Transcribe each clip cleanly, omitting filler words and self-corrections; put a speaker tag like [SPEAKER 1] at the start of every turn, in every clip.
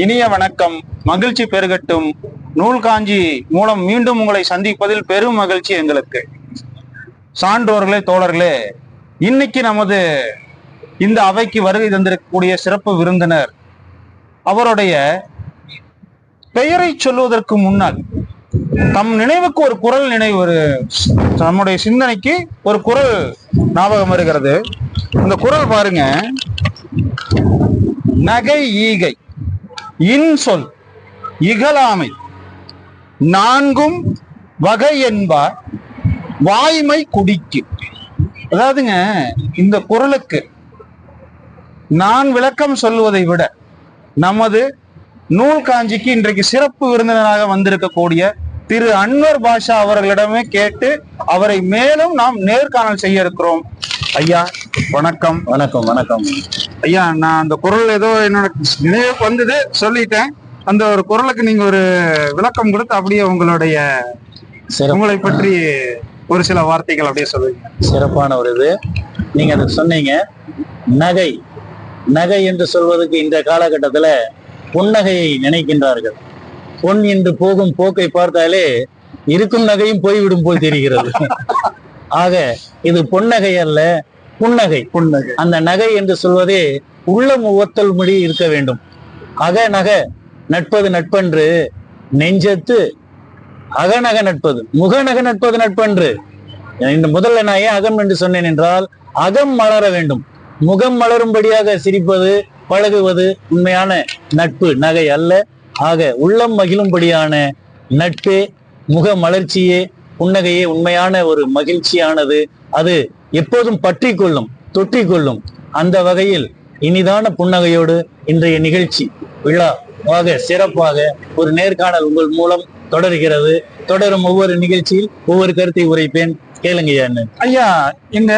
[SPEAKER 1] இனிய வணக்கம், மகிழ்ச்சி பெருகட்டும். நூல் காஞ்சி மூலம் மீண்டும் உங்களை சந்திப்பதில் பெரும் மகிழ்ச்சி எங்களுக்கு. சான்றோர்களே, தோழர்களே, இன்னைக்கு நமது இந்த அவைக்கு வருகை தந்திருக்கக்கூடிய சிறப்பு விருந்தினர், அவருடைய பெயரை சொல்வதற்கு முன்னால் தம் நினைவுக்கு ஒரு குரல் நினைவு, நம்முடைய சிந்தனைக்கு ஒரு குரல் ஞாபகம் வருகிறது. இந்த குரல் பாருங்க. நகை ஈகை இன்சொல் இகழாமை நான்கும் வகை என்பார் வாய்மை குடிக்கு. அதாவதுங்க, இந்த குரலுக்கு நான் விளக்கம் சொல்வதை விட நமது நூல் காஞ்சிக்கு இன்றைக்கு சிறப்பு விருந்தினராக வந்திருக்கக்கூடிய திரு அன்வர் பாஷா அவர்களிடமே கேட்டு அவரை மேலும் நாம் நேர்காணல் செய்ய இருக்கிறோம். ஐயா வணக்கம்.
[SPEAKER 2] வணக்கம். வணக்கம்
[SPEAKER 1] ஐயா, நான் அந்த குரல் ஏதோ என்னோட நினைவுக்கு வந்தது, சொல்லிட்டேன். அந்த ஒரு குரலுக்கு நீங்க ஒரு விளக்கம் கொடுத்து அப்படியே உங்களை பற்றி ஒரு சில வார்த்தைகள் அப்படியே சொல்லுங்க.
[SPEAKER 2] சிறப்பான ஒரு இது நீங்க அதை சொன்னீங்க. நகை நகை என்று சொல்வதற்கு இந்த காலகட்டத்துல பொன்னகையை நினைக்கின்றார்கள். பொன் என்று போகும் போக்கை பார்த்தாலே இருக்கும் நகையும் போய்விடும் போல் தெரிகிறது. ஆக இது பொன்னகை அல்ல, புன்னகை. அந்த நகை என்று சொல்வதே உள்ளம் ஒத்தல் மொழி இருக்க வேண்டும். அகநக நட்பது நட்பன்று நெஞ்சத்து அகநக நட்பது முகநக நட்பது நட்பன்று. இந்த முதல்ல நான் ஏன் அகம் என்று சொன்னேன் என்றால், அகம் மலர வேண்டும். முகம் மலரும்படியாக சிரிப்பது பழகுவது உண்மையான நட்பு, நகை அல்ல. ஆக உள்ளம் மகிழும்படியான நட்பே, முக மலர்ச்சியே, புன்னகையே உண்மையான ஒரு மகிழ்ச்சியானது. அது எப்போதும் பற்றி கொள்ளும், தொற்றி கொள்ளும். அந்த வகையில் இனிதான புன்னகையோடு இன்றைய நிகழ்ச்சி விழாவாக சிறப்பாக ஒரு நேர்காணல் உங்கள் மூலம் தொடர்கிறது. தொடரும் ஒவ்வொரு நிகழ்ச்சியில் ஒவ்வொரு கருத்தை உரைப்பேன், கேளுங்கய்யா.
[SPEAKER 1] ஐயா, இந்த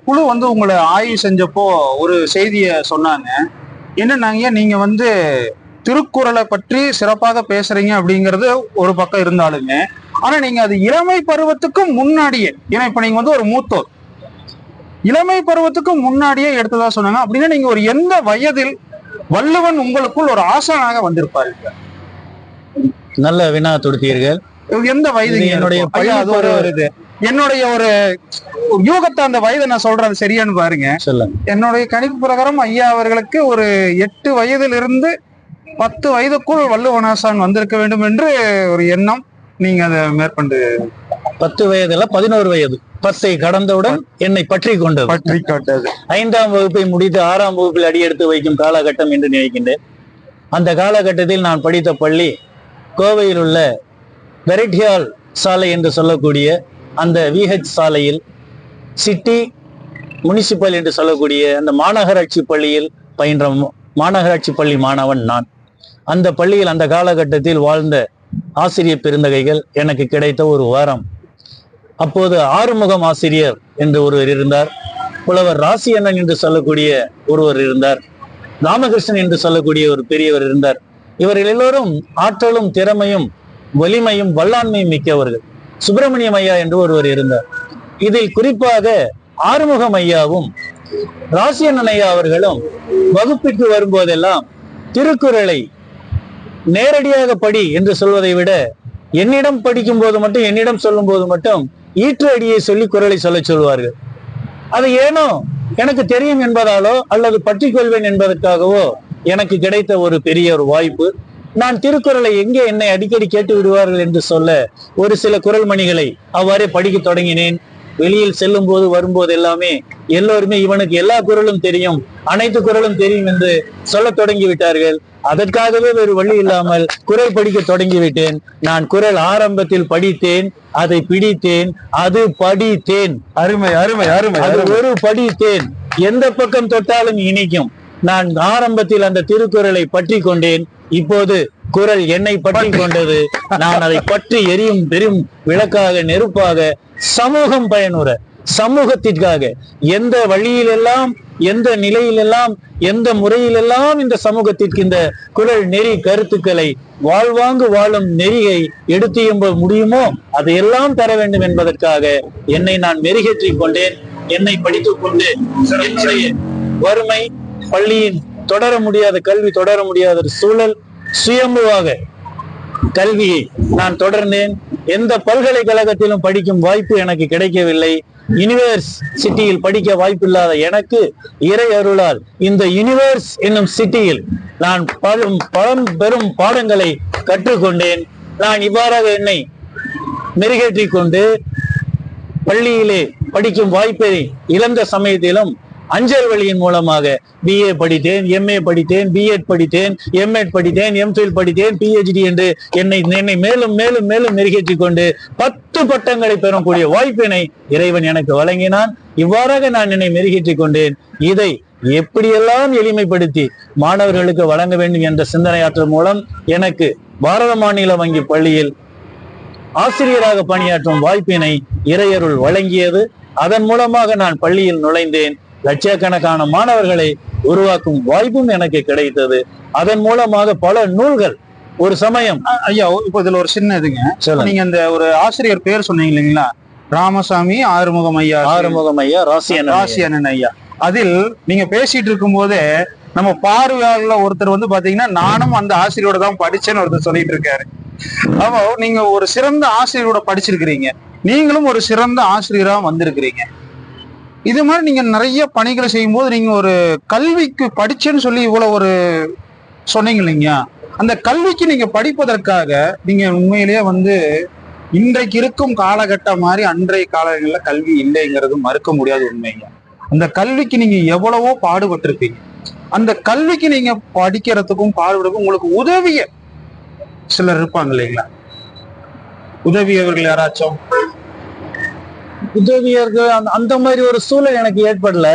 [SPEAKER 1] குழு உங்களை ஆய்வு செஞ்சப்போ ஒரு செய்திய சொன்னாங்க. என்னன்னாங்க, நீங்க திருக்குறளை பற்றி சிறப்பாக பேசுறீங்க அப்படிங்கிறது ஒரு பக்கம் இருந்தாலுமே, ஆனா நீங்க அது இளமை பருவத்துக்கும் முன்னாடியே, ஏன்னா இப்ப நீங்க ஒரு மூத்தோர், இளமை பருவத்துக்கும் முன்னாடியே எடுத்ததா சொன்னாங்க. அப்படின்னா நீங்க ஒரு எந்த வயதில் வள்ளுவன் உங்களுக்குள் ஒரு ஆசானாக வந்திருப்பாரு?
[SPEAKER 2] நல்ல வினா தொடுத்தீர்கள்.
[SPEAKER 1] எந்த வயது? என்னுடைய ஒரு யூகத்தை அந்த வயதை நான் சொல்றது சரியானு பாருங்க. என்னுடைய கணிப்பு பிரகாரம் ஐயா அவர்களுக்கு ஒரு 8 வயதிலிருந்து 10 வயதுக்குள் வள்ளுவனாசான் வந்திருக்க வேண்டும் என்று ஒரு எண்ணம். நீங்க அதை மேற்கொண்டு
[SPEAKER 2] 10 வயதுல 11 வயது 10ஐ கடந்தவுடன் என்னை பற்றி கொண்டது. 5ஆம் வகுப்பை முடித்து 6ஆம் வகுப்பில் அடியெடுத்து வைக்கும் காலகட்டம் என்று நினைக்கின்றேன். அந்த காலகட்டத்தில் நான் படித்த பள்ளி கோவையில் உள்ள வெரைட்டியால் சாலை என்று சொல்லக்கூடிய அந்த விஹெச் சாலையில் சிட்டி முனிசிபல் என்று சொல்லக்கூடிய அந்த மாநகராட்சி பள்ளியில் பயின்ற மாநகராட்சி பள்ளி மாணவன் நான். அந்த பள்ளியில் அந்த காலகட்டத்தில் வாழ்ந்த ஆசிரியர் பெருந்தகைகள் எனக்கு கிடைத்த ஒரு வாரம். அப்போது ஆறுமுகம் ஆசிரியர் என்று ஒருவர் இருந்தார், புலவர் ராசியண்ணன் என்று சொல்லக்கூடிய ஒருவர் இருந்தார், ராமகிருஷ்ணன் என்று சொல்லக்கூடிய ஒரு பெரியவர் இருந்தார். இவர்கள் எல்லோரும் ஆற்றலும் திறமையும் வலிமையும் வல்லாண்மையும் மிக்கவர்கள். சுப்பிரமணியம் ஐயா என்று ஒருவர் இருந்தார். இதில் குறிப்பாக ஆறுமுகம் ஐயாவும் ராசியண்ணன் ஐயா அவர்களும் வகுப்பிற்கு வரும்போதெல்லாம் திருக்குறளை நேரடியாக படி என்று சொல்வதை விட, என்னிடம் படிக்கும் போது மட்டும், என்னிடம் சொல்லும் போது மட்டும் ஈற்று அடியை சொல்லி குறளை சொல்லுவார்கள். அது ஏனோ எனக்கு தெரியும் என்பதாலோ அல்லது பற்றி கொள்வேன் என்பதற்காகவோ எனக்கு கிடைத்த ஒரு பெரிய ஒரு வாய்ப்பு. நான் திருக்குறளை எங்கே என்னை அடிக்கடி கேட்டு விடுவார்கள் என்று சொல்ல ஒரு சில குறள் மணிகளை அவ்வாறே படிக்க தொடங்கினேன். வெளியில் செல்லும் போது வரும்போது எல்லாமே எல்லோருமே இவனுக்கு எல்லா குறளும் தெரியும், அனைத்து குறளும் தெரியும் என்று சொல்ல தொடங்கி விட்டார்கள். அதற்காகவே வேறு வழி இல்லாமல் குறள் படிக்க தொடங்கிவிட்டேன். நான் குறள் ஆரம்பத்தில் படித்தேன், அதை பிடித்தேன், அது படித்தேன்.
[SPEAKER 1] அருமை அருமை அருமை.
[SPEAKER 2] அது ஒரு படித்தேன், எந்த பக்கம் தொட்டாலும் இனிக்கும். நான் ஆரம்பத்தில் அந்த திருக்குறளை பற்றி கொண்டேன். இப்போது குறள் என்னை பற்றி கொண்டது. நான் அதை பற்றி எரியும் பெரும் விளக்காக, நெருப்பாக, சமூகம் பயனுற, சமூகத்திற்காக எந்த வழியிலெல்லாம், எந்த நிலையிலெல்லாம், எந்த முறையிலெல்லாம் இந்த சமூகத்திற்கு இந்த குறள் நெறி கருத்துக்களை வாழ்வாங்கு வாழும் நெறியை எடுத்து எம்ப முடியுமோ அதையெல்லாம் தர வேண்டும் என்பதற்காக என்னை நான் மெருகேற்றிக் கொண்டேன். என்னை படித்துக் கொண்டு என்னுடைய வறுமை, பள்ளியின் தொடர முடியாத கல்வி தொடர முடியாத ஒரு சூழல், சுயம்புவாக கல்வியை நான் தொடர்ந்தேன். எந்த பல்கலைக்கழகத்திலும் படிக்கும் வாய்ப்பு எனக்கு கிடைக்கவில்லை. யூனிவர்சிட்டியில் படிக்க வாய்ப்பில்லாத எனக்கு இறை அருளால் இந்த யூனிவர்ஸ் என்னும் சிட்டியில் நான் பெரும் பாடங்களை கற்றுக்கொண்டேன். நான் இவ்வாறாக என்னை மெருகேற்றிக் கொண்டு பள்ளியிலே படிக்கும் வாய்ப்பை இழந்த சமயத்திலும் அஞ்சல் வழியின் மூலமாக BA படித்தேன், MA படித்தேன், B.Ed படித்தேன், M.Ed படித்தேன், M.Phil படித்தேன், PhD என்று என்னை மேலும் மேலும் மேலும் மெருகேற்றிக் கொண்டு 10 பட்டங்களை பெறக்கூடிய வாய்ப்பினை இறைவன் எனக்கு வழங்கினான். இவ்வாறாக நான் என்னை மெருகேற்றிக் கொண்டேன். இதை எப்படியெல்லாம் எளிமைப்படுத்தி மாணவர்களுக்கு வழங்க வேண்டும் என்ற சிந்தனையாற்றல் மூலம் எனக்கு பாரத மாநில வங்கி பள்ளியில் ஆசிரியராக பணியாற்றும் வாய்ப்பினை இறையருள் வழங்கியது. அதன் மூலமாக நான் பள்ளியில் நுழைந்தேன். லட்சக்கணக்கான மாணவர்களை உருவாக்கும் வாய்ப்பும் எனக்கு கிடைத்தது. அதன் மூலமாக பல நூல்கள் ஒரு சமயம்
[SPEAKER 1] ஐயா இப்போ இதுல ஒரு சின்ன இதுங்க, நீங்க அந்த ஒரு ஆசிரியர் பேர் சொன்னீங்க இல்லைங்களா, ராமசாமி ஆறுமுகம் ஐயா ராசி அண்ணன் ஐயா. அதில் நீங்க பேசிட்டு இருக்கும் போதே நம்ம பார்வையாளர்ல ஒருத்தர் வந்து பாத்தீங்கன்னா நானும் அந்த ஆசிரியரோட தான் படிச்சேன்னு ஒருத்தர் சொல்லிட்டு இருக்காரு. அப்போ நீங்க ஒரு சிறந்த ஆசிரியரோட படிச்சிருக்கிறீங்க, நீங்களும் ஒரு சிறந்த ஆசிரியரா வந்திருக்கிறீங்க. இது மாதிரி நீங்க நிறைய பணிகளை செய்யும் போது நீங்க ஒரு கல்விக்கு படிச்சேன்னு சொல்லி இவ்வளவு ஒரு சொன்னீங்க இல்லைங்க, அந்த கல்விக்கு நீங்க படிப்பதற்காக நீங்க உண்மையிலேயே வந்து இன்றைக்கு இருக்கும் காலகட்டம் மாதிரி அன்றைய காலங்களில் கல்வி இல்லைங்கிறது மறுக்க முடியாத உண்மைங்க. அந்த கல்விக்கு நீங்க எவ்வளவோ பாடுபட்டிருப்பீங்க. அந்த கல்விக்கு நீங்க படிக்கிறதுக்கும் பாடுபடுறதுக்கும் உங்களுக்கு உதவிய சிலர் இருப்பாங்க இல்லைங்களா, உதவியவர்கள் யாராச்சும்?
[SPEAKER 2] உதவியர்கள் அந்த மாதிரி ஒரு சூழல் எனக்கு ஏற்படல.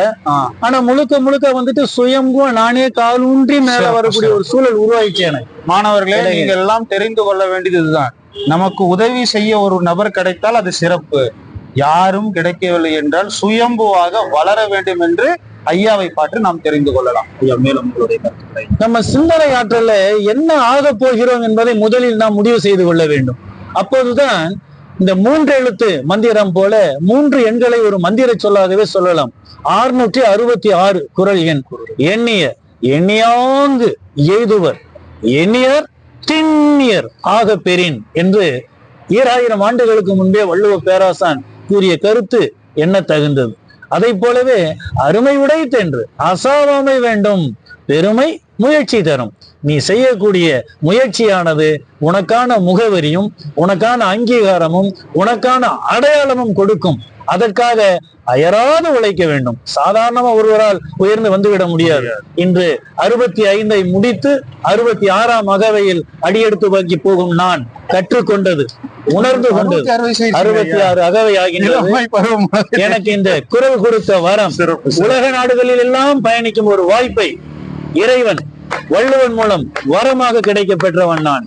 [SPEAKER 2] ஆனா முழுக்க முழுக்க வந்துட்டு சுயம்பு நானே காலூன்றி மேல வரக்கூடிய ஒரு சூழல் உருவாயிடுச்சு எனக்கு.
[SPEAKER 1] மாணவர்களே, நீங்க எல்லாம் தெரிந்து கொள்ள வேண்டியதுதான், நமக்கு உதவி செய்ய ஒரு நபர் கிடைத்தால் அது சிறப்பு. யாரும் கிடைக்கவில்லை என்றால் சுயம்புவாக வளர வேண்டும் என்று ஐயாவை பார்த்து நாம் தெரிந்து கொள்ளலாம். ஐயா, மேலும் உங்களுடைய கருத்துக்களை.
[SPEAKER 2] நம்ம சிந்தனை ஆற்றல என்ன ஆக போகிறோம் என்பதை முதலில் நாம் முடிவு செய்து கொள்ள வேண்டும். அப்போதுதான் இந்த 3 எழுத்து மந்திரம் போல 3 எண்களை ஒரு மந்திர சொல்லாகவே சொல்லலாம். 666 குறள் எண். எண்ணிய எண்ணியாங்கு எய்துவர் எண்ணியர் திண்ணியர் ஆக பெறின் என்று 2000 ஆண்டுகளுக்கு முன்பே வள்ளுவ பேராசான் கூறிய கருத்து என்ன தகுந்தது. அதை போலவே அருமை உடைத்தென்று அசாவாமை வேண்டும், பெருமை முயற்சி தரும். நீ செய்யக்கூடிய முயற்சியானது உனக்கான முகவரியும் உனக்கான அங்கீகாரமும் உனக்கான அடையாளமும் கொடுக்கும். அதற்காக அயராது உழைக்க வேண்டும். சாதாரணமா ஒருவரால் உயர்ந்து வந்துவிட முடியாது. இன்று 65 முடித்து 66ஆம் அகவையில் அடியெடுத்து வைக்கி போகும் நான் கற்றுக்கொண்டது, உணர்ந்து கொண்டது 66 அகவை ஆகின்றது. எனக்கு இந்த குரல் கொடுத்த வரம், உலக நாடுகளில் எல்லாம் பயணிக்கும் ஒரு வாய்ப்பை இறைவன் வள்ளுவன் மூலம் வரமாக கிடைக்க பெற்றவன் நான்.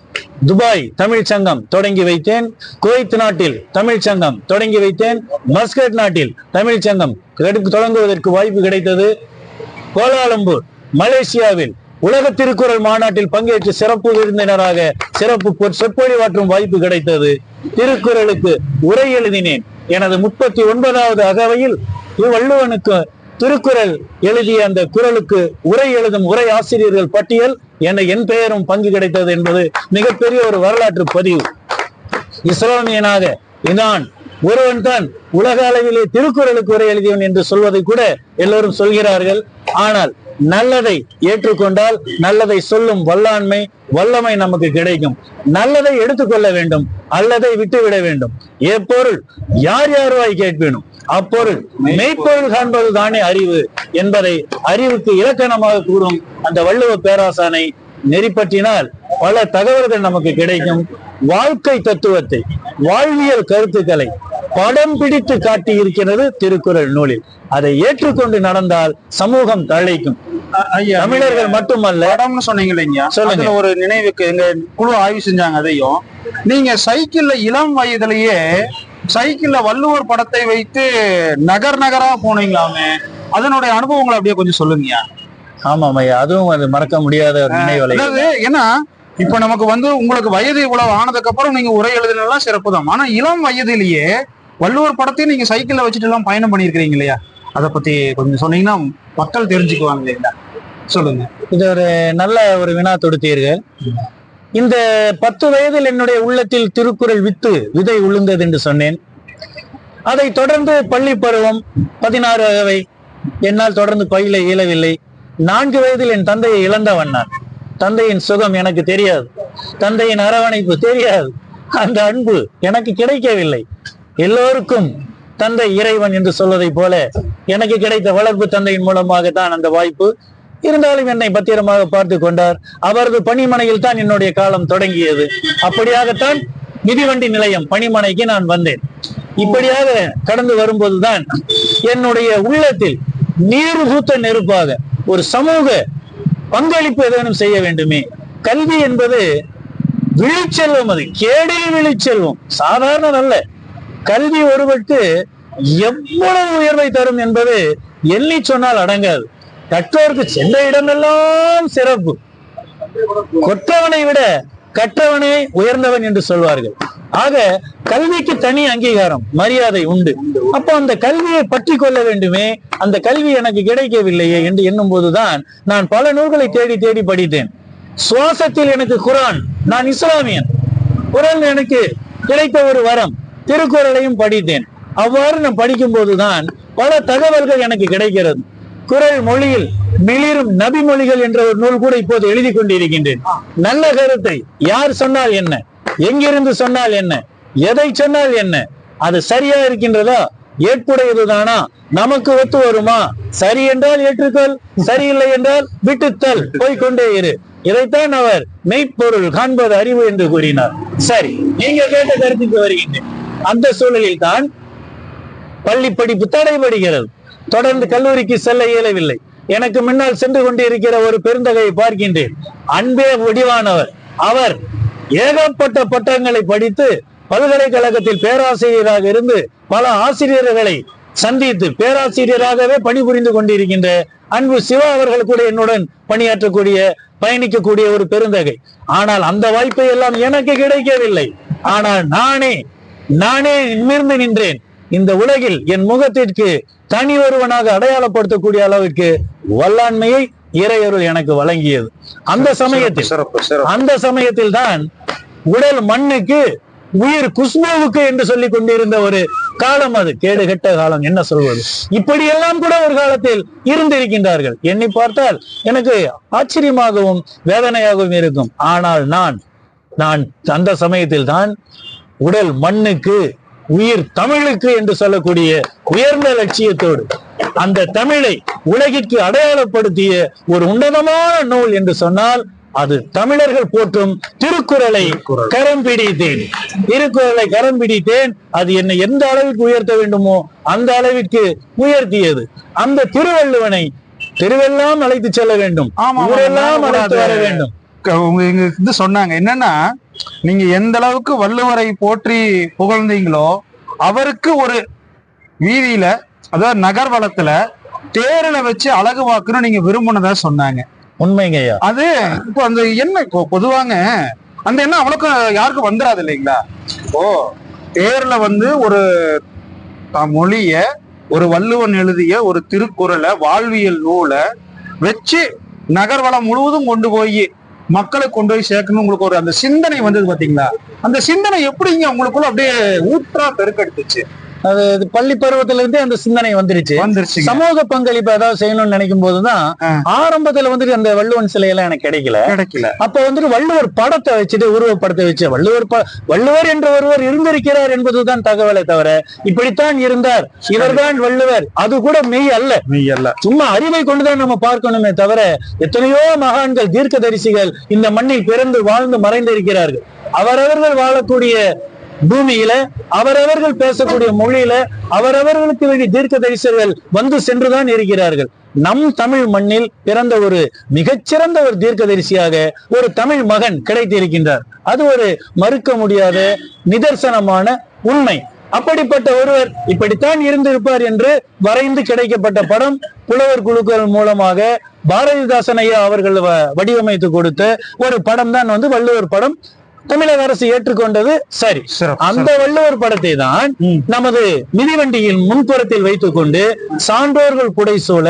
[SPEAKER 2] துபாய் தமிழ் சங்கம் தொடங்கி வைத்தேன், குவைத் நாட்டில் தமிழ் சங்கம் தொடங்கி வைத்தேன், மஸ்கட் நாட்டில் தமிழ் சங்கம் தொடங்குவதற்கு வாய்ப்பு கிடைத்தது. கோலாலம்பூர் மலேசியாவில் உலக திருக்குறள் மாநாட்டில் பங்கேற்று சிறப்பு விருந்தினராக சிறப்பு சொற்பொழிவாற்றும் வாய்ப்பு கிடைத்தது. திருக்குறளுக்கு உரை எழுதினேன். எனது 39வது அகவையில் வள்ளுவனுக்கு திருக்குறள் எழுதிய அந்த குறளுக்கு உரை எழுதும் உரை ஆசிரியர்கள் பட்டியல் என் பெயரும் பங்கு கிடைத்தது என்பது மிகப்பெரிய ஒரு வரலாற்று பதிவு. இஸ்லாமியனாக இதான் ஒருவன் தான் உலக அளவிலே திருக்குறளுக்கு உரை எழுதியவன் என்று சொல்வதை கூட எல்லோரும் சொல்கிறார்கள். ஆனால் நல்லதை ஏற்றுக்கொண்டால் நல்லதை சொல்லும் வல்லமை நமக்கு கிடைக்கும். நல்லதை எடுத்துக்கொள்ள வேண்டும், அல்லதை விட்டுவிட வேண்டும். எப்பொருள் யார் யாருவாய் கேட்பேனும் அப்பொருள் மெய்ப்பொருள் காண்பது தானே அறிவு என்பதை அறிவுக்கு இலக்கணமாக கூறும் அந்த வள்ளுவ பேராசானை நெறிப்பற்றினால் பல தகவல்கள் நமக்கு கிடைக்கும். வாழ்க்கை தத்துவத்தை, வாழ்வியல் கருத்துக்களை படம் பிடித்து காட்டி இருக்கிறது திருக்குறள் நூலில். அதை ஏற்றுக்கொண்டு நடந்தால் சமூகம் தழைக்கும். தமிழர்கள் மட்டுமல்ல,
[SPEAKER 1] படம்னு சொன்னீங்க இல்லைங்க, சொல்லுங்க. ஒரு நினைவுக்கு எங்க குழு ஆய்வு செஞ்சாங்க. அதையும் நீங்க சைக்கிள்ல இளம் வயதிலேயே சைக்கிள்ல வள்ளுவர் படத்தை வைத்து நகரா போனீங்களாமே, அதனுடைய அனுபவங்களை அப்படியே கொஞ்சம் சொல்லுங்க.
[SPEAKER 2] ஆமாம் ஐயா, அதுவும் அது மறக்க முடியாத ஒரு நினைவு.
[SPEAKER 1] ஏன்னா இப்ப நமக்கு வந்து உங்களுக்கு வயது இவ்வளவு ஆனதுக்கு அப்புறம் நீங்க உரை எழுதுனெல்லாம் சிறப்பு தான். ஆனா இளம் வயதிலேயே வள்ளுவர் படத்தையும் நீங்க சைக்கிள்ல வச்சுட்டு எல்லாம் பயணம் பண்ணிருக்கிறீங்க இல்லையா, அதை பத்தி கொஞ்சம் சொன்னீங்கன்னா மக்கள் தெரிஞ்சுக்குவாங்க இல்லைங்களா, சொல்லுங்க.
[SPEAKER 2] இது ஒரு நல்ல ஒரு வினா தொடுத்தீர்கள். இந்த 10 வயதில் என்னுடைய உள்ளத்தில் திருக்குறள் விதை உளுந்தது என்று சொன்னேன். அதை தொடர்ந்து பள்ளி பருவம் 16 வயது என்னால் தொடர்ந்து பயில இயலவில்லை. 4 வயதில் என் தந்தையை இழந்தவன் நான். தந்தையின் சுகம் எனக்கு தெரியாது, தந்தையின் அரவணைப்பு தெரியாது, அந்த அன்பு எனக்கு கிடைக்கவில்லை. எல்லோருக்கும் தந்தை இறைவன் என்று சொல்வதை போல எனக்கு கிடைத்த வளர்ப்பு தந்தையின் மூலமாகத்தான் அந்த வாய்ப்பு. இருந்தாலும் என்னை பத்திரமாக பார்த்து கொண்டார். அவரது பணிமனையில் தான் என்னுடைய காலம் தொடங்கியது. அப்படியாகத்தான் மிதிவண்டி நிலையம் பணிமனைக்கு நான் வந்தேன். இப்படியாக கடந்து வரும்போதுதான் என்னுடைய உள்ளத்தில் நீர் பூத்த நெருப்பாக ஒரு சமூக பங்களிப்பு ஏதேனும் செய்ய வேண்டுமே. கல்வி என்பது விழிச்செல்வம், அது கேடில் விழிச்செல்வம், சாதாரண அல்ல. கல்வி ஒருவருக்கு எவ்வளவு உயர்வை தரும் என்பது எண்ணி சொன்னால் அடங்காது. கற்றோருக்கு சென்ற இடமெல்லாம் சிறப்பு. கொற்றவனை விட கற்றவனே உயர்ந்தவன் என்று சொல்வார்கள். ஆக கல்விக்கு தனி அங்கீகாரம், மரியாதை உண்டு. அப்போ அந்த கல்வியை பற்றி கொள்ள வேண்டுமே, அந்த கல்வி எனக்கு கிடைக்கவில்லையே என்று எண்ணும் போதுதான் நான் பல நூல்களை தேடி தேடி படித்தேன். சுவாசத்தில் எனக்கு குரான், நான் இஸ்லாமியன், குரான் எனக்கு கிடைத்த ஒரு வரம், திருக்குறளையும் படித்தேன். அவ்வாறு நான் படிக்கும் போதுதான் பல தகவல்கள் எனக்கு கிடைக்கிறது. குறள் மொழியில் மிளிரும் நபி மொழிகள் என்ற ஒரு நூல் கூட இப்போது எழுதி கொண்டிருக்கின்றேன். நல்ல கருத்தை யார் சொன்னால் என்ன, எங்கிருந்து சொன்னால் என்ன, எதை சொன்னால் என்ன, அது சரியா இருக்கின்றதா, ஏற்புடையதுதானா, நமக்கு ஒத்து வருமா, சரி என்றால் ஏற்றுக்கொள், சரியில்லை என்றால் விட்டுத்தல், போய்கொண்டே இரு. இதைத்தான் அவர் மெய்ப்பொருள் காண்பது அறிவு என்று கூறினார். சரி, நீங்க கேட்ட கருத்துக்கு வருகின்றேன். அந்த சூழலில் தான் பள்ளி படிப்பு தடைபடுகிறது. தொடர்ந்து கல்லூரிக்கு செல்ல இயலவில்லை. எனக்கு முன்னால் சென்று கொண்டிருக்கிற ஒரு பெருந்தகையை பார்க்கின்றேன். அன்பே வடிவானவர். அவர் ஏகப்பட்ட பட்டங்களை படித்து பல்கலைக்கழகத்தில் பேராசிரியராக இருந்து பல ஆசிரியர்களை சந்தித்து பேராசிரியராகவே பணிபுரிந்து கொண்டிருக்கின்ற அன்பு சிவா அவர்கள் கூட என்னுடன் பணியாற்றக்கூடிய பயணிக்கக்கூடிய ஒரு பெருந்தகை. ஆனால் அந்த வாய்ப்பை எல்லாம் எனக்கு கிடைக்கவில்லை. ஆனால் நானே நிமிர்ந்து நின்றேன். இந்த உலகில் என் முகத்திற்கு தனி ஒருவனாக அடையாளப்படுத்தக்கூடிய அளவுக்கு வல்லாண்மையை இறையருள் எனக்கு வழங்கியது. அந்த சமயத்தில் தான் உடல் மண்ணுக்கு உயிர் குஷ்புவுக்கு என்று சொல்லிக் கொண்டிருந்த ஒரு காலம், அது கேடு கெட்ட காலம், என்ன சொல்வது. இப்படியெல்லாம் கூட ஒரு காலத்தில் இருந்திருக்கின்றார்கள். எண்ணி பார்த்தால் எனக்கு ஆச்சரியமாகவும் வேதனையாகவும் இருக்கும். ஆனால் நான் அந்த சமயத்தில் தான் உடல் மண்ணுக்கு உயிர் தமிழுக்கு என்று சொல்லக்கூடிய உயர்ந்த லட்சியத்தோடு அந்த தமிழை உலகிற்கு அடையாளப்படுத்திய ஒரு உன்னதமான நூல் என்று சொன்னால் அது தமிழர்கள் போற்றும் திருக்குறளை கரம் பிடித்தேன். திருக்குறளை கரம் பிடித்தேன். அது என்னை எந்த அளவிற்கு உயர்த்த வேண்டுமோ அந்த அளவிற்கு உயர்த்தியது. அந்த திருவள்ளுவனை தெருவெல்லாம் அழைத்து செல்ல வேண்டும், ஊரெல்லாம் அழைத்து வர வேண்டும்.
[SPEAKER 1] இது சொன்னாங்க என்னன்னா, நீங்க எந்த அளவுக்கு வள்ளுவரை போற்றி புகழ்ந்தீங்களோ அவருக்கு ஒரு வீதியில, அதாவது நகர்வலத்துல தேரில வச்சு அழகு வாக்குன்னு நீங்க விரும்பினதா சொன்னாங்க.
[SPEAKER 2] உண்மைங்க.
[SPEAKER 1] அது இப்போ அந்த எண்ணம் பொதுவாங்க அந்த எண்ணம் அவ்வளவுக்கு யாருக்கும் வந்துடாது இல்லைங்களா. இப்போ தேர்ல ஒரு மொழிய, ஒரு வள்ளுவன் எழுதிய ஒரு திருக்குறளை, வாழ்வியல் நூலை வச்சு நகர்வலம் முழுவதும் கொண்டு போய் மக்களை கொண்டு போய் சேர்க்கணும். உங்களுக்கு ஒரு அந்த சிந்தனை வந்தது பாத்தீங்களா? அந்த சிந்தனை எப்படிங்க உங்களுக்குள்ள அப்படியே ஊற்றா பெருக்கெடுத்துச்சு?
[SPEAKER 2] அது பள்ளி பருவத்திலிருந்தே அந்த சிந்தனை வந்துருச்சு. சமூக பங்களிப்பு ஏதாவது செய்யணும்னு நினைக்கும் போதுதான் ஆரம்பத்துல அந்த வள்ளுவன் சிலையெல்லாம் எனக்கு கிடைக்கல. அப்ப வள்ளுவர் படத்தை வச்சுட்டு, உருவப்படத்தை வச்சு வள்ளுவர் என்ற ஒருவர் இருந்திருக்கிறார் என்பதுதான் தகவலை தவிர இப்படித்தான் இருந்தார், இவர்தான் வள்ளுவர், அது கூட மெய் அல்ல. சும்மா அறிவை கொண்டுதான் நம்ம பார்க்கணுமே தவிர எத்தனையோ மகான்கள், தீர்க்கதரிசிகள் இந்த மண்ணில் பிறந்து வாழ்ந்து மறைந்திருக்கிறார்கள். அவரவர்கள் வாழக்கூடிய பூமியில, அவரவர்கள் பேசக்கூடிய மொழியில, அவரவர்களுக்கு வேண்டிய தீர்க்க தரிசர்கள் வந்து சென்றுதான் இருக்கிறார்கள். நம் தமிழ் மண்ணில் பிறந்த ஒரு மிகச்சிறந்த ஒரு தீர்க்க தரிசியாக ஒரு தமிழ் மகன் கிடைத்திருக்கின்றார். அது ஒரு மறுக்க முடியாத நிதர்சனமான உண்மை. அப்படிப்பட்ட ஒருவர் இப்படித்தான் இருந்திருப்பார் என்று வரைந்து கிடைக்கப்பட்ட படம் புலவர் குழுக்கள் மூலமாக பாரதிதாசன் ஐயா அவர்கள் வடிவமைத்து கொடுத்த ஒரு படம் தான் வள்ளுவர் படம். தமிழக அரசு ஏற்றுக்கொண்டது. சரி, அந்த வள்ளுவர் படத்தை தான் நமது மிதிவண்டியின் முன்புறத்தில் வைத்துக் கொண்டு சான்றோர்கள் புடைசூழ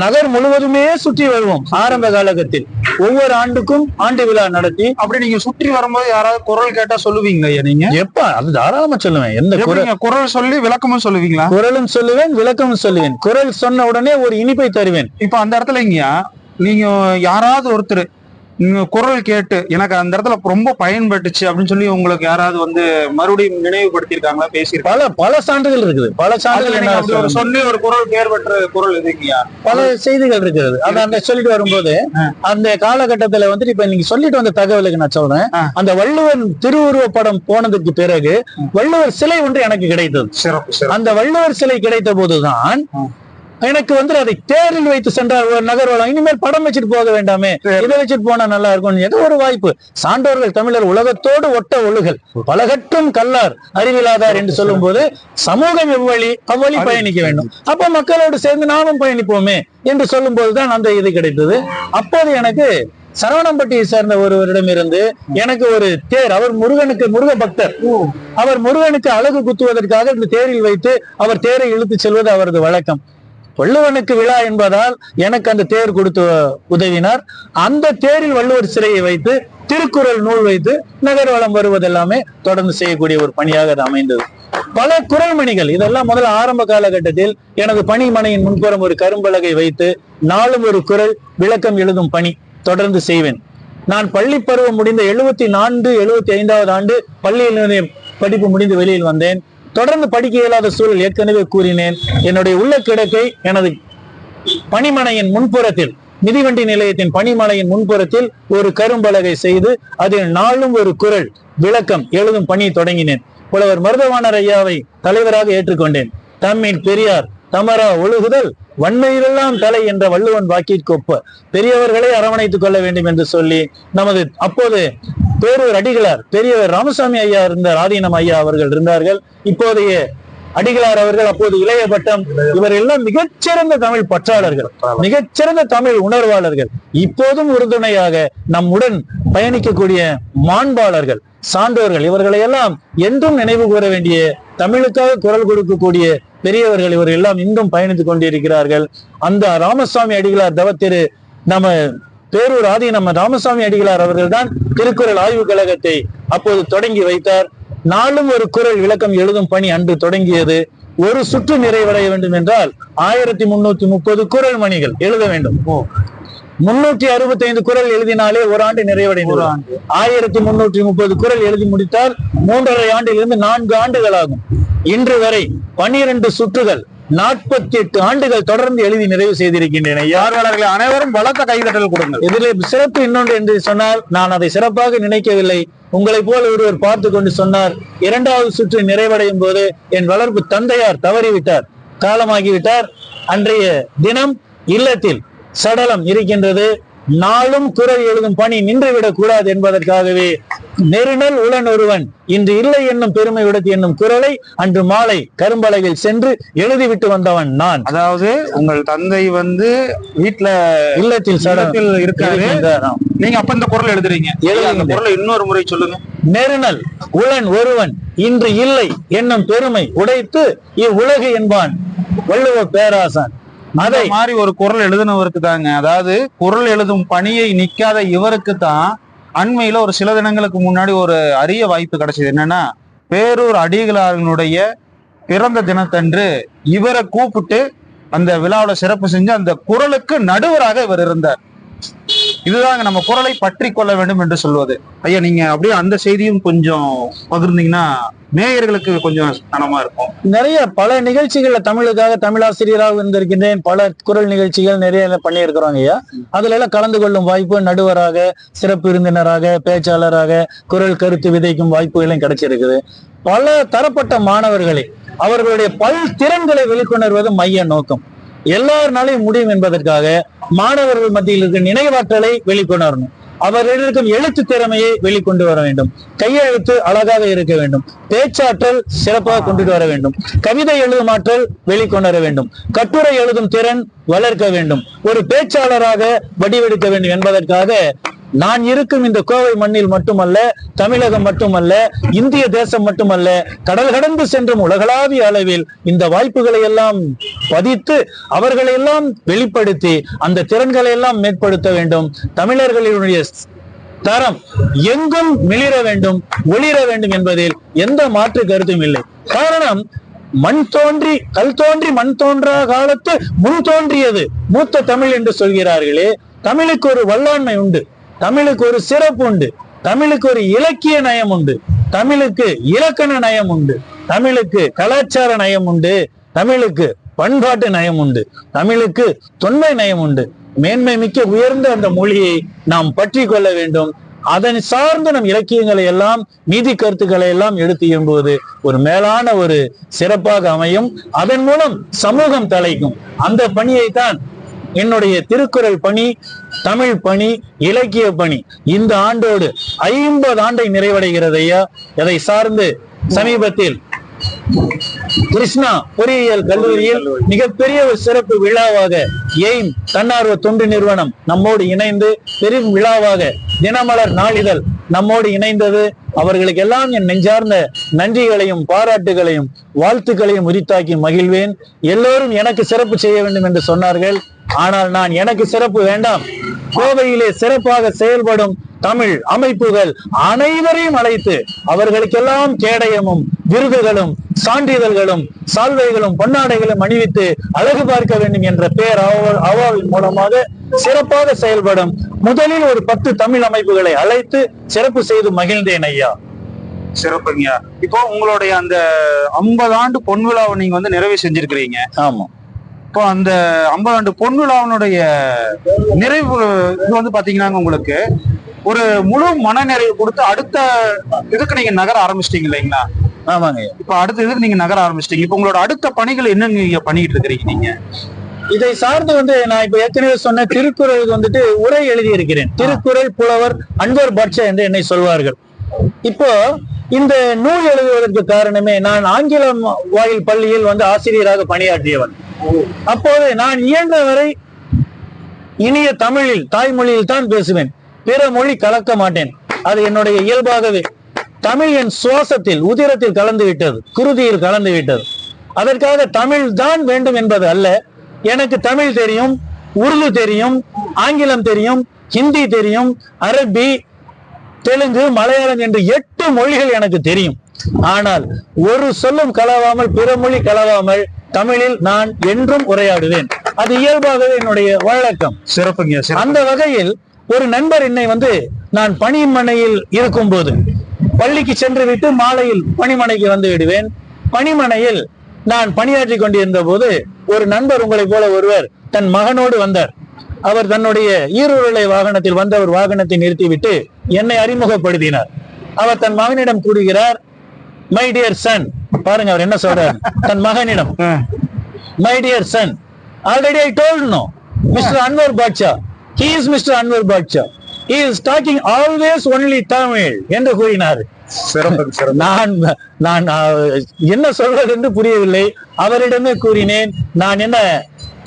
[SPEAKER 2] நகர் முழுவதுமே சுற்றி வருவோம் ஆரம்ப காலகட்டத்தில். ஒவ்வொரு ஆண்டுக்கும் ஆண்டு விழா நடத்தி.
[SPEAKER 1] அப்படி நீங்க சுற்றி வரும்போது யாராவது குரல் கேட்டா சொல்லுவீங்களா ஐயா நீங்க?
[SPEAKER 2] எப்ப அது தாராளமா சொல்லுவேன். எந்த
[SPEAKER 1] குரல் சொல்லி விளக்கமும் சொல்லுவீங்களா?
[SPEAKER 2] குரலும் சொல்லுவேன், விளக்கமும் சொல்லுவேன். குரல் சொன்ன உடனே ஒரு இனிப்பை தருவேன்.
[SPEAKER 1] இப்ப அந்த இடத்துல நீங்க யாராவது ஒருத்தர் குரல் கேட்டு எனக்கு அந்த இடத்துல ரொம்ப பயன்பட்டுச்சு அப்படின்னு சொல்லி உங்களுக்கு யாராவது மறுபடியும் நினைவுபடுத்திருக்காங்களா, பேசியிருக்காங்க?
[SPEAKER 2] பல சான்றுகள் இருக்குது. பல சான்றுகள்
[SPEAKER 1] சொல்லி ஒரு குரல் பேர் பெற்ற குரல் எதுங்கயா?
[SPEAKER 2] பல செய்திகள் இருக்கிறது. அதை அந்த சொல்லிட்டு வரும்போது அந்த காலகட்டத்துல இப்ப நீங்க சொல்லிட்டு வந்த தகவலுக்கு நான் சொல்றேன். அந்த வள்ளுவர் திருவுருவ படம் போனதுக்கு பிறகு வள்ளுவர் சிலை ஒன்று எனக்கு கிடைத்தது.
[SPEAKER 1] சிறப்பு. அந்த
[SPEAKER 2] வள்ளுவர் சிலை கிடைத்த போதுதான் எனக்கு அதை தேரில் வைத்து சென்றார் ஒரு நகர்வலம். இனிமேல் படம் வச்சுட்டு போக வேண்டாமே, இதை வச்சுட்டு போனா நல்லா இருக்கும். ஏதோ ஒரு வாய்ப்பு. சான்றோர்கள் தமிழர் உலகத்தோடு ஒட்ட ஒழுகல் பலகற்றும் கல்லார் அறிவிலாதார் என்று சொல்லும் போது சமூகம் எவ்வழி அவ்வழி பயணிக்க வேண்டும். அப்ப மக்களோடு சேர்ந்து நாமும் பயணிப்போமே என்று சொல்லும் போதுதான் அந்த இது கிடைத்தது. அப்போது எனக்கு சரவணம்பட்டியை சேர்ந்த ஒருவரிடம் இருந்து எனக்கு ஒரு தேர், அவர் முருக பக்தர், அவர் முருகனுக்கு அழகு குத்துவதற்காக இந்த தேரில் வைத்து அவர் தேரை இழுத்து செல்வது அவரது வழக்கம். வள்ளுவனுக்கு விழா என்பதால் எனக்கு அந்த தேர் கொடுத்து உதவினார். அந்த தேரில் வள்ளுவர் சிலையை வைத்து திருக்குறள் நூல் வைத்து நகர்வலம் வருவதெல்லாமே தொடர்ந்து செய்யக்கூடிய ஒரு பணியாக அது அமைந்தது. பல குறள்மணிகள் இதெல்லாம் முதல்ல ஆரம்ப காலகட்டத்தில் எனது பணிமனையின் முன்புறம் ஒரு கரும்பலகை வைத்து நாளும் ஒரு குறள் விளக்கம் எழுதும் பணி தொடர்ந்து செய்வேன். நான் பள்ளி பருவம் முடிந்த 74, 75வது ஆண்டு பள்ளியில் படிப்பு முடிந்து வெளியில் வந்தேன். தொடர்ந்து படிக்க இயலாத சூழல் ஏற்கனவே கூறினேன். என்னுடைய உள்ள கிடக்கை எனது பணிமனையின் முன்புறத்தில், மிதிவண்டி நிலையத்தின் பணிமனையின் முன்புறத்தில் ஒரு கரும்பலகை செய்து அதில் நாளும் ஒரு குறள் விளக்கம் எழுதும் பணியை தொடங்கினேன். புலவர் மருதவாணர் ஐயாவை தலைவராக ஏற்றுக்கொண்டேன். தம்மின் பெரியார் தமரா ஒழுகுதல் வன்மையிலெல்லாம் தலை என்ற வள்ளுவன் வாக்கிற்கொப்ப பெரியவர்களை அரவணைத்துக் கொள்ள வேண்டும் என்று சொல்லி நமது அப்போது பேரூர் அடிகளார் பெரியவர் ராமசாமி ஐயா இருந்தார், ஆதீனம் ஐயா அவர்கள் இருந்தார்கள். இப்போதைய அடிகளார் அவர்கள் அப்போது இளைய பட்டம். இவர் எல்லாம் மிகச்சிறந்த தமிழ் பற்றாளர்கள், மிகச்சிறந்த தமிழ் உணர்வாளர்கள். இப்போதும் உறுதுணையாக நம்முடன் பயணிக்கக்கூடிய மாண்பாளர்கள், சான்றோர்கள். இவர்களை எல்லாம் என்றும் நினைவு கூற வேண்டிய, தமிழுக்காக குரல் கொடுக்கக்கூடிய பெரியவர்கள் இவர்கள் எல்லாம் இன்றும் பயணித்துக் கொண்டிருக்கிறார்கள். அந்த ராமசாமி அடிகளார் தவத்திரு நம்ம பேரூர் ஆதீனம் ராமசாமி அடிகளார் அவர்கள் தான் திருக்குறள் ஆய்வு கழகத்தை அப்போது தொடங்கி வைத்தார். நாளும் ஒரு குறள் விளக்கம் எழுதும் பணி அன்று தொடங்கியது. ஒரு சுற்று நிறைவடைய வேண்டும் என்றால் 1330 குறள் மணிகள் எழுத வேண்டும். 365 குறள் எழுதினாலே ஒரு ஆண்டு நிறைவடைந்தது. 1330 குறள் எழுதி முடித்தால் 3.5 ஆண்டிலிருந்து 4 ஆண்டுகள் ஆகும். இன்று வரை 12 சுற்றுகள் 48 ஆண்டுகள் தொடர்ந்து எழுதி நிறைவு செய்திருக்கின்றன.
[SPEAKER 1] யார்வலர்கள் அனைவரும் பலத்த கைதட்டல் கொடுங்கள்.
[SPEAKER 2] இதில் சிறப்பு இன்னொன்று என்று சொன்னால், நான் அதை சிறப்பாக நினைக்கவில்லை. உங்களை போல ஒருவர் பார்த்து கொண்டு சொன்னார், 2வது சுற்று நிறைவடையும் போது என் வளர்ப்பு தந்தையார் தவறிவிட்டார், காலமாகிவிட்டார். அன்றைய தினம் இல்லத்தில் சடலம் இருக்கின்றது. நாளும் குறள் எழுதும் பணி நின்றுவிடக் கூடாது என்பதற்காகவே நெருநல் உளன் ஒருவன் இன்று இல்லை என்னும் பெருமை உடைத்து என்னும் குறளை அன்று மாலை கரும்பலகையில் சென்று எழுதிவிட்டு வந்தவன் நான்.
[SPEAKER 1] அதாவது உங்கள் தந்தை இல்லத்தில் சடலத்தில் இருக்காரு, நீங்க அப்ப இந்த குறள் எழுதுறீங்க. அந்த குறளை இன்னொரு முறை சொல்லுங்க.
[SPEAKER 2] நெருநல் உளன் ஒருவன் இன்று இல்லை என்னும் பெருமை உடைத்து இவ்வுலகு என்பான் வள்ளுவ பேராசான்.
[SPEAKER 1] அதே மாதிரி ஒரு குறள் எழுதினவருக்கு தாங்க, அதாவது குறள் எழுதும் பணியை நிக்காத இவருக்கு தான் அண்மையில ஒரு சில தினங்களுக்கு முன்னாடி ஒரு அரிய வாய்ப்பு கிடைச்சது. என்னன்னா, பேரூர் அடிகளாரினுடைய பிறந்த தினத்தன்று இவரை கூப்பிட்டு அந்த விழாவில சிறப்பு செஞ்சு அந்த குறளுக்கு நடுவராக இவர் இருந்தார். இதுதாங்க நம்ம குறளை பற்றி கொள்ள வேண்டும் என்று சொல்வது. ஐயா, நீங்க அப்படியே அந்த செய்தியும் கொஞ்சம் பகிர்ந்தீங்கன்னா நேயர்களுக்கு கொஞ்சம் கனமா இருக்கும்.
[SPEAKER 2] நிறைய பல நிகழ்ச்சிகள்ல தமிழுக்காக தமிழாசிரியராக இருந்திருக்கின்றேன். பல குறள் நிகழ்ச்சிகள் நிறைய பண்ணியிருக்கிறோங்க ஐயா. அதுல எல்லாம் கலந்து கொள்ளும் வாய்ப்பு, நடுவராக, சிறப்பு விருந்தினராக, பேச்சாளராக குறள் கருத்து விதைக்கும் வாய்ப்புகளும் கிடைச்சிருக்குது. பல தரப்பட்ட மாணவர்களை அவர்களுடைய பல் திறன்களை வெளிக்கொணர்வது மைய நோக்கம். எல்லாருனாலையும் முடியும் என்பதற்காக மாணவர்கள் மத்தியில் இருக்கிற நினைவாற்றலை வெளிக்கொணரணும். அவர்களிடம் இருக்கும் எழுத்து திறமையை வெளிக்கொண்டு வர வேண்டும். கையெழுத்து அழகாக இருக்க வேண்டும். பேச்சாற்றல் சிறப்பாக கொண்டுட்டு வர வேண்டும். கவிதை எழுதும் ஆற்றல் வெளிக்கொணர வேண்டும். கட்டுரை எழுதும் திறன் வளர்க்க வேண்டும். ஒரு பேச்சாளராக வடிவெடுக்க வேண்டும் என்பதற்காக நான் இருக்கும் இந்த கோவை மண்ணில் மட்டுமல்ல, தமிழகம் மட்டுமல்ல, இந்திய தேசம் மட்டுமல்ல, கடல் கடந்து சென்றும் உலகளாவிய அளவில் இந்த வாய்ப்புகளை எல்லாம் பதித்து அவர்களை எல்லாம் வெளிப்படுத்தி அந்த திறன்களை எல்லாம் மேம்படுத்த வேண்டும். தமிழர்களுடைய தரம் எங்கும் மிளிர வேண்டும், ஒளிர வேண்டும் என்பதில் எந்த மாற்று கருத்தும் இல்லை. காரணம், மண் தோன்றி கல் தோன்றி மண் தோன்றா காலத்து முன் தோன்றியது மூத்த தமிழ் என்று சொல்கிறார்களே. தமிழுக்கு ஒரு வல்லாண்மை உண்டு, தமிழுக்கு ஒரு சிறப்பு உண்டு, தமிழுக்கு ஒரு இலக்கிய நயம் உண்டு, தமிழுக்கு இலக்கண நயம் உண்டு, தமிழுக்கு கலாச்சார நயம் உண்டு, தமிழுக்கு பண்பாட்டு நயம் உண்டு, தமிழுக்கு தொன்மை நயம் உண்டு. மேன்மை மிக்க உயர்ந்த அந்த மொழியை நாம் பற்றி கொள்ள வேண்டும். அதன் சார்ந்த நம் இலக்கியங்களை எல்லாம், நீதி கருத்துக்களை எல்லாம் எடுத்து எம்புவது ஒரு மேலான ஒரு சிறப்பாக அமையும். அதன் மூலம் சமூகம் தலைக்கும். அந்த பணியைத்தான் என்னுடைய திருக்குறள் பணி, தமிழ் பணி, இலக்கிய பணி இந்த ஆண்டோடு 50 ஆண்டை நிறைவடைகிறது ஐயா. அதை சார்ந்து சமீபத்தில் கிருஷ்ணா பொறியியல் கல்லூரியில் மிகப்பெரிய ஒரு சிறப்பு விழாவாக எய்ம் தன்னார்வ தொண்டு நிறுவனம் நம்மோடு இணைந்து பெரும் விழாவாக தினமலர் நாளிதழ் நம்மோடு இணைந்தது. அவர்களுக்கு எல்லாம் என் நெஞ்சார்ந்த நன்றிகளையும் பாராட்டுகளையும் வாழ்த்துக்களையும் உரித்தாக்கி மகிழ்வேன். எல்லோரும் எனக்கு சிறப்பு செய்ய வேண்டும் என்று சொன்னார்கள். ஆனால் நான் எனக்கு சிறப்பு வேண்டாம், கோவையிலே சிறப்பாக செயல்படும் தமிழ் அமைப்புகள் அனைவரையும் அழைத்து அவர்களுக்கெல்லாம் கேடயமும் விருதுகளும் சான்றிதழ்களும் சால்வைகளும் பொன்னாடைகளும் அணிவித்து அழகு பார்க்க வேண்டும் என்ற பெயர் அவாவின் மூலமாக சிறப்பாக செயல்படும் முதலில் ஒரு 10 தமிழ் அமைப்புகளை அழைத்து சிறப்பு செய்து மகிழ்ந்தேன் ஐயா.
[SPEAKER 1] சிறப்புங்கய்யா. இப்போ உங்களுடைய அந்த 50 ஆண்டு பொன் விழாவை நீங்க வந்து நிறைவு செஞ்சிருக்கிறீங்க.
[SPEAKER 2] ஆமா.
[SPEAKER 1] இப்போ அந்த 50 ஆண்டு பொன் விழாவினுடைய நிறைவு இது வந்து பாத்தீங்கன்னா உங்களுக்கு ஒரு முழு மனநிறைவு கொடுத்து அடுத்த இதுக்கு நீங்க நகர ஆரம்பிச்சிட்டீங்க இல்லைங்களா?
[SPEAKER 2] ஆமாங்க.
[SPEAKER 1] இப்ப அடுத்த இதுக்கு நீங்க நகர ஆரம்பிச்சிட்டீங்க. இப்ப உங்களோட அடுத்த பணிகள் என்ன நீங்க பண்ணிட்டு இருக்கிறீங்க? நீங்க
[SPEAKER 2] இதை சார்ந்து நான் இப்ப ஏற்கனவே சொன்ன திருக்குறளுக்கு வந்துட்டு உரை எழுதி இருக்கிறேன். திருக்குறள் புலவர் அன்வர் பாட்ஷா என்று என்னை சொல்வார்கள். இப்போ இந்த நூல் எழுதுவதற்கு காரணமே, நான் ஆங்கிலம் வாயில் பள்ளியில் ஆசிரியராக பணியாற்றியவன். அப்போது நான் இயன்ற வரை இனிய தமிழில் தாய்மொழியில் தான் பேசுவேன், பிற மொழி கலக்க மாட்டேன். அது என்னுடைய இயல்பாகவே. தமிழ் என் சுவாசத்தில் உதிரத்தில் கலந்து விட்டது, குருதியில் கலந்து விட்டது. அதற்காக தமிழ் தான் வேண்டும் என்பது அல்ல. எனக்கு தமிழ் தெரியும், உருது தெரியும், ஆங்கிலம் தெரியும், ஹிந்தி தெரியும், அரபி, தெலுங்கு, மலையாளம் என்று 8 மொழிகள் எனக்கு தெரியும். ஆனால் ஒரு சொல்லும் கலவாமல், பிற மொழி கலவாமல் தமிழில் நான் என்றும் உரையாடுவேன். அது இயல்பாகவே என்னுடைய வழக்கம்.
[SPEAKER 1] சிறப்புங்க.
[SPEAKER 2] அந்த வகையில் ஒரு நண்பர் என்னை நான் பணிமனையில் இருக்கும் போது, பள்ளிக்கு சென்று விட்டு மாலையில் பணிமனைக்கு வந்து விடுவேன். பணிமனையில் நான் பணியாற்றி கொண்டிருந்த போது ஒரு நண்பர், உங்களை போல ஒருவர், தன் மகனோடு வந்தார். அவர் தன்னுடைய ஈருருளை வாகனத்தில் ஒரு வாகனத்தை நிறுத்திவிட்டு என்னை அறிமுகப்படுத்தினார். அவர் தன் மகனிடம் கூறுகிறார், மை டியர் சன். பாருங்க அவர் என்ன சொல்றார் தன் மகனிடம், my dear son, already I told no mister Anwar Basha, he is Mr. Anwar Badshah, he is talking always only Tamil என்று கூறினார். நான் என்ன சொல்வது என்று புரியவில்லை. அவரிடமே கூறினேன், நான் என்ன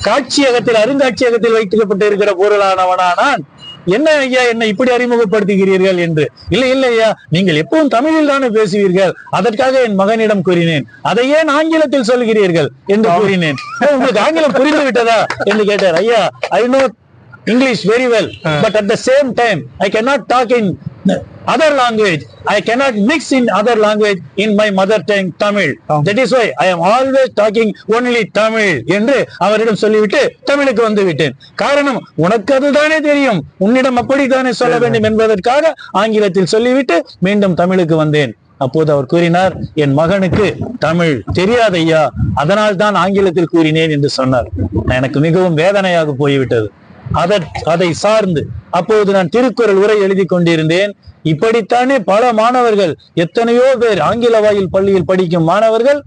[SPEAKER 2] காட்சியகத்தில் அருங்காட்சியகத்தில் வைக்கப்பட்டு இருக்கிற பொருளானவனானான்? என்ன ஐயா என்னை இப்படி அறிமுகப்படுத்துகிறீர்கள் என்று. இல்லை இல்லை ஐயா, நீங்கள் எப்பவும் தமிழில் தானே பேசுவீர்கள், அதற்காக என் மகனிடம் கூறினேன். அதை ஏன் ஆங்கிலத்தில் சொல்கிறீர்கள் என்று கூறினேன். உங்களுக்கு ஆங்கிலம் புரிந்து விட்டதா என்று கேட்டார். ஐயா, I know English very well, but at the same time I cannot talk in other language, I cannot mix in other language in my mother tongue Tamil. That is why I am always talking only Tamil என்று அவரிடம் சொல்லிவிட்டு தமிழுக்கு வந்து விட்டேன். காரணம், உனக்கு அதுதானே தெரியும், உன்னிடம் அப்படித்தானே சொல்ல வேண்டும் என்பதற்காக ஆங்கிலத்தில் சொல்லிவிட்டு மீண்டும் தமிழுக்கு வந்தேன். அப்போது அவர் கூறினார், என் மகனுக்கு தமிழ் தெரியாதையா, அதனால் தான் ஆங்கிலத்தில் கூறினேன் என்று சொன்னார். எனக்கு மிகவும் வேதனையாக போய்விட்டது. அதை சார்ந்து அப்போது நான் திருக்குறள் உரை எழுதி கொண்டிருந்தேன். இப்படித்தானே பல மாணவர்கள், எத்தனையோ பேர் ஆங்கில வாயில் பள்ளியில் படிக்கும் மாணவர்கள்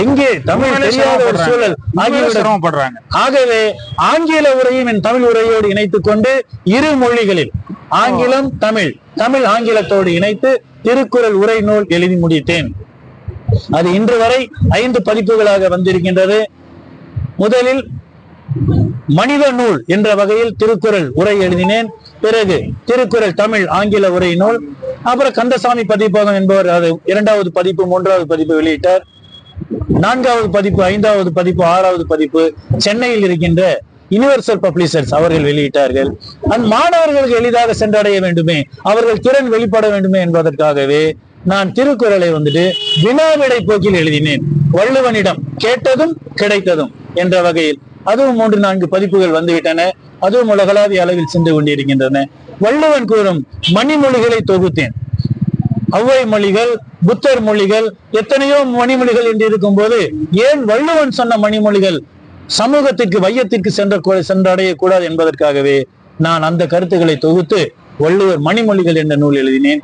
[SPEAKER 2] எங்கே தமிழ் தெரியாத ஒரு சூழல் ஆகிவிடுறாங்க. ஆகவே ஆங்கில உரையும் என் தமிழ் உரையோடு இணைத்துக் கொண்டு 2 மொழிகளில் ஆங்கிலம் தமிழ், தமிழ் ஆங்கிலத்தோடு இணைத்து திருக்குறள் உரை நூல் எழுதி முடித்தேன். அது இன்று வரை 5 பதிப்புகளாக வந்திருக்கின்றது. முதலில் மனித நூல் என்ற வகையில் திருக்குறள் உரை எழுதினேன். பிறகு திருக்குறள் தமிழ் ஆங்கில உரை நூல். அப்புறம் கந்தசாமி பதிப்பகம் என்பவர் அது 2வது பதிப்பு 3வது பதிப்பு வெளியிட்டார். 4வது பதிப்பு 5வது பதிப்பு 6வது பதிப்பு சென்னையில் இருக்கின்ற யுனிவர்சல் பப்ளிஷர்ஸ் அவர்கள் வெளியிட்டார்கள். அந்த மாணவர்களுக்கு எளிதாக சென்றடைய வேண்டுமே, அவர்கள் திறன் வெளிப்பட வேண்டுமே என்பதற்காகவே நான் திருக்குறளை வினாவிடை போக்கில் எழுதினேன். வள்ளுவனிடம் கேட்டதும் கிடைத்ததும் என்ற வகையில் அதுவும் 3-4 பதிப்புகள் வந்துவிட்டன. அதுவும் உலகளாவிய அளவில் சென்று கொண்டிருக்கின்றன. வள்ளுவன் கூறும் மணிமொழிகளை தொகுத்தேன். ஔவை மொழிகள், புத்தர் மொழிகள், எத்தனையோ மணிமொழிகள் என்று இருக்கும் போது ஏன் வள்ளுவன் சொன்ன மணிமொழிகள் சமூகத்திற்கு வையத்திற்கு சென்றடைய கூடாது என்பதற்காகவே நான் அந்த கருத்துக்களை தொகுத்து வள்ளுவர் மணிமொழிகள் என்ற நூல் எழுதினேன்.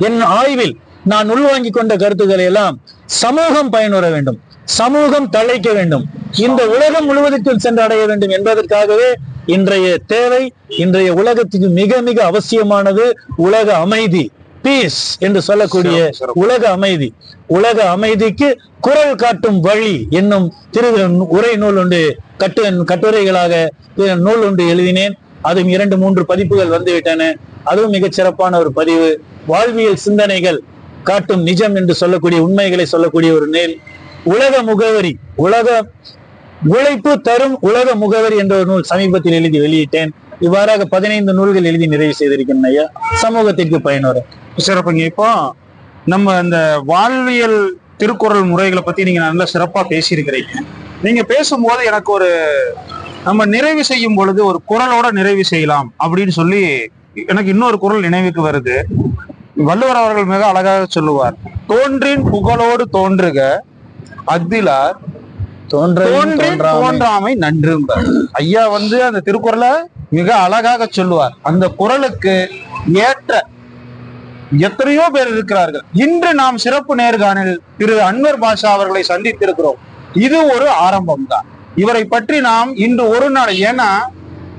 [SPEAKER 2] என் ஆய்வில் நான் உள்வாங்கி கொண்ட கருத்துக்களை எல்லாம் சமூகம் பயனுற வேண்டும், சமூகம் தழைக்க வேண்டும், இந்த உலகம் முழுவதற்கும் சென்றடைய வேண்டும் என்பதற்காகவே இன்றைய தேவை, இன்றைய உலகத்துக்கு மிக மிக அவசியமானது உலக அமைதி, பீஸ் என்று சொல்லக்கூடிய உலக அமைதி. உலக அமைதிக்கு குரல் காட்டும் வழி என்னும் உரை நூல் உண்டு, கட்டுரைகளாக நூல் உண்டு எழுதினேன். அதுவும் 2-3 பதிப்புகள் வந்துவிட்டன. அதுவும் மிகச் சிறப்பான ஒரு பதிவு. வாழ்வியல் சிந்தனைகள் காட்டும் நிஜம் என்று சொல்லக்கூடிய உண்மைகளை சொல்லக்கூடிய ஒரு நூல். உலக முகவரி, உலக உழைப்பு தரும் உலக முகவரி என்ற ஒரு நூல் சமீபத்தில் எழுதி வெளியிட்டேன். இவ்வாறாக 15 நூல்கள் எழுதி நிறைவு செய்திருக்கிறேன் ஐயா, சமூகத்திற்கு பயனுற.
[SPEAKER 1] சிறப்புங்க. இப்போ நம்ம இந்த வாழ்வியல் திருக்குறள் முறைகளை பத்தி நீங்க நல்லா சிறப்பா பேசியிருக்கிறீங்க. நீங்க பேசும்போது எனக்கு நம்ம நிறைவு செய்யும் பொழுது ஒரு குறளோட நிறைவு செய்யலாம் அப்படின்னு சொல்லி எனக்கு இன்னொரு குறள் நினைவுக்கு வருது. வள்ளுவர் அவர்கள் மிக அழகாக சொல்லுவார், தோன்றின் புகழோடு தோன்றுக அஃதிலார் தோன்றாமை நன்றும்பார். ஐயா அந்த திருக்குறளை மிக அழகாக சொல்லுவார். அந்த குறளுக்கு ஏற்ற எத்தனையோ பேர் இருக்கிறார்கள். இன்று நாம் சிறப்பு நேர்காணல் திரு அன்வர் பாஷா அவர்களை சந்தித்திருக்கிறோம். இது ஒரு ஆரம்பம் தான். இவரை பற்றி நாம் இன்று ஒரு நாள், ஏன்னா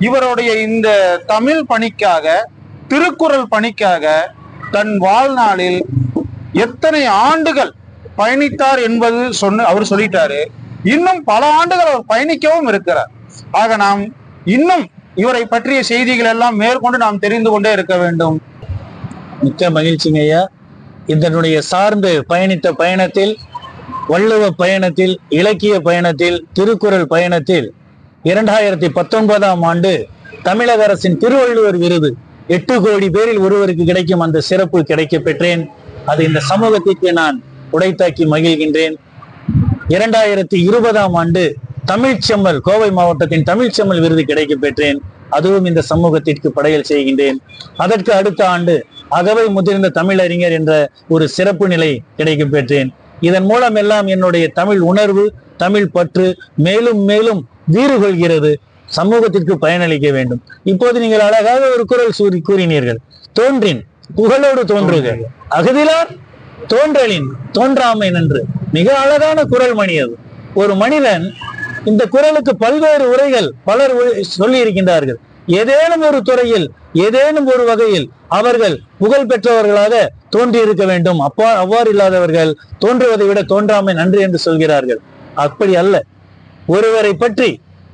[SPEAKER 1] இவருடைய இந்த தமிழ் பணிக்காக, திருக்குறள் பணிக்காக தன் வாழ்நாளில் எத்தனை ஆண்டுகள் பயணித்தார் என்பது அவர் சொல்லிட்டாரு. இன்னும் பல ஆண்டுகள் அவர் பயணிக்கவும் இருக்கிறார். ஆக நாம் இன்னும் இவரை பற்றிய செய்திகள் எல்லாம் மேற்கொண்டு நாம் தெரிந்து கொண்டே இருக்க வேண்டும்.
[SPEAKER 2] மிக்க மகிழ்ச்சிங்க ஐயா. இதனுடைய சார்ந்து பயணித்த பயணத்தில், வள்ளுவ பயணத்தில், இலக்கிய பயணத்தில், திருக்குறள் பயணத்தில் 2019ஆம் ஆண்டு தமிழக அரசின் திருவள்ளுவர் விருது 8 கோடி பேரில் ஒருவருக்கு கிடைக்கும் அந்த சிறப்பு கிடைக்க பெற்றேன். அது இந்த சமூகத்திற்கு நான் உடைத்தாக்கி மகிழ்கின்றேன். 2020ஆம் ஆண்டு தமிழ்ச்செம்மல், கோவை மாவட்டத்தின் தமிழ்ச்செம்மல் விருது கிடைக்க பெற்றேன். அதுவும் இந்த சமூகத்திற்கு படையல் செய்கின்றேன். அதற்கு அடுத்த ஆண்டு அகவை முதிர்ந்த தமிழறிஞர் என்ற ஒரு சிறப்பு நிலை கிடைக்க பெற்றேன். இதன் மூலம் எல்லாம் என்னுடைய தமிழ் உணர்வு, தமிழ் பற்று மேலும் மேலும் வீறு கொள்கிறது. சமூகத்திற்கு பயனளிக்க வேண்டும். இப்போது நீங்கள் அழகாக ஒரு குறள் கூறினீர்கள், தோன்றின் புகழோடு தோன்றுக அகதிலார் தோன்றலின் தோன்றாமை நன்று. மிக அழகான குறள் மணி அது. ஒரு மனிதன், இந்த குறளுக்கு பல்வேறு உரைகள் பலர் சொல்லி இருக்கின்றார்கள். ஏதேனும் ஒரு துறையில், ஏதேனும் ஒரு வகையில் அவர்கள் புகழ் பெற்றவர்களாக தோன்றி இருக்க வேண்டும். அவ்வாறு இல்லாதவர்கள் தோன்றுவதை விட தோன்றாமை நன்று என்று சொல்கிறார்கள். அப்படி அல்ல. ஒருவரை பற்றி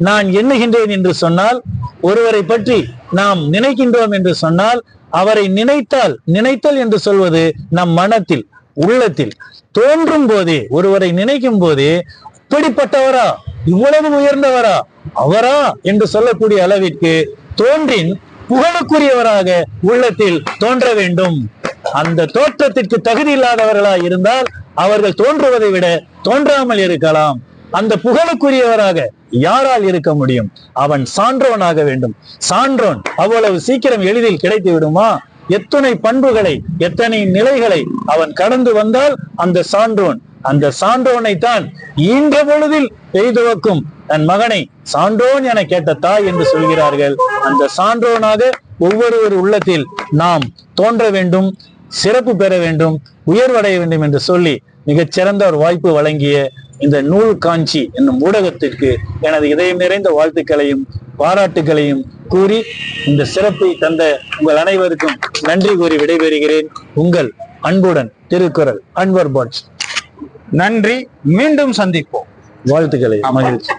[SPEAKER 2] நான் எண்ணுகின்றேன் என்று சொன்னால், ஒருவரை பற்றி நாம் நினைக்கின்றோம் என்று சொன்னால், அவரை நினைத்தல் என்று சொல்வது நம் மனத்தில், உள்ளத்தில் தோன்றும் போதே, ஒருவரை நினைக்கும் போதே இப்படிப்பட்டவரா, இவ்வளவு உயர்ந்தவரா, அவரா என்று சொல்லக்கூடிய அளவிற்கு தோன்றின் புகழுக்குரியவராக உள்ளத்தில் தோன்ற வேண்டும். அந்த தோற்றத்திற்கு தகுதி இல்லாதவர்களாக இருந்தால் அவர்கள் தோன்றுவதை விட தோன்றாமல் இருக்கலாம். அந்த புகழுக்குரியவராக யாரால் இருக்க முடியும்? அவன் சான்றோனாக வேண்டும். சான்றோன் அவ்வளவு சீக்கிரம் எளிதில் கிடைத்து விடுமா? எத்தனை பண்புகளை, எத்தனை நிலைகளை அவன் கடந்து வந்தால் அந்த சான்றோன், அந்த சான்றோனைத்தான் ஈன்ற பொழுதில் பெய்துவக்கும் தன் மகனை சான்றோன் என கேட்ட தாய் என்று சொல்கிறார்கள். அந்த சான்றோனாக ஒவ்வொருவர் உள்ளத்தில் நாம் தோன்ற வேண்டும், சிறப்பு பெற வேண்டும், உயர்வடைய வேண்டும் என்று சொல்லி மிகச்சிறந்த ஒரு வாய்ப்பு வழங்கிய இந்த நூல் காஞ்சி என்னும் ஊடகத்திற்கு எனது இதயம் நிறைந்த வாழ்த்துக்களையும் பாராட்டுகளையும் கூறி இந்த சிறப்பை தந்த உங்கள் அனைவருக்கும் நன்றி கூறி விடைபெறுகிறேன். உங்கள் அன்புடன் திருக்குறள் அன்வர் பாட்ச்.
[SPEAKER 1] நன்றி. மீண்டும் சந்திப்போம்.
[SPEAKER 2] வாழ்த்துக்களை. மகிழ்ச்சி.